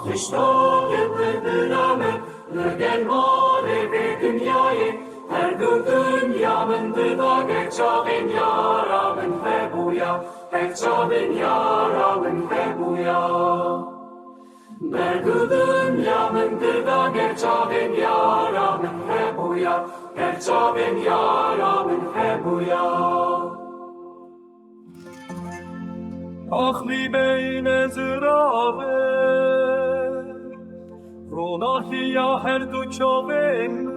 Kışlayıp öldüreme, Lögen mare ve dünyayı, her gün dünyamın dıda geçavin yaramın ve buya, geçavin yaramın ve buya. Her gün dünyamın dıda geçavin yaramın ve buya, geçavin yaramın ve buya. Ahli beyne zırave, Ronahiya her du çaven,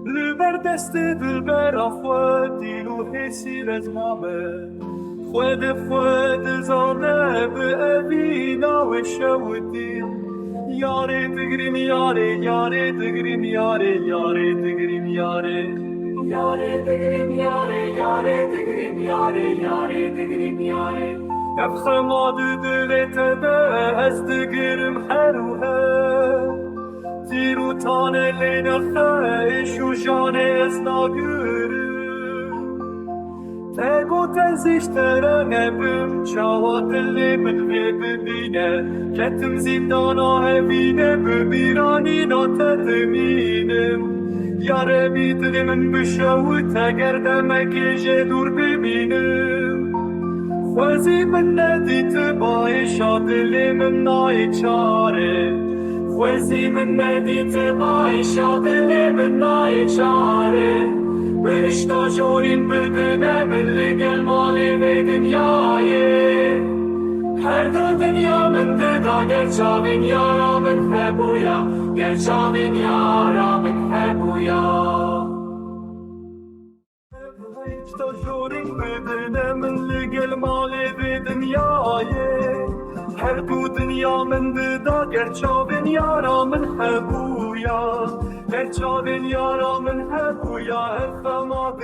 Lüber deste dilber afwe, Dilu hesi rezmame, Fwede zane be evina ve şevdil, Yare tigrim yare, yare tigrim yare, yare tigrim yare. Yare tigrim yare, yare tigrim yare, yare tigrim yare. Efxema düdülete de ez digirim her u her. Tiru tane leynexe eşu jane ez nagürüm. Tego teziştere nebim çava dilimin ve bibine. Ketim zindana evine bibiranina tediminim. Yare bitirimin bişevüte gerdemek iyice dur biminim. Fezi min nedit bayşa dilimin nay çare. Fezi min nedit bayşa dilimin nay çare. Berişta jorin bildine milli gelmali ve dünyayı. Her da dünyamın dıda geçavin yaramın ve buya, geçavin yaramın ve buya. Stajorin bedene milli gelmali ve dünyayı. Her bu dünyamın dıda geçavin yaramın ve buya, geçavin yaramın ve buya. Efema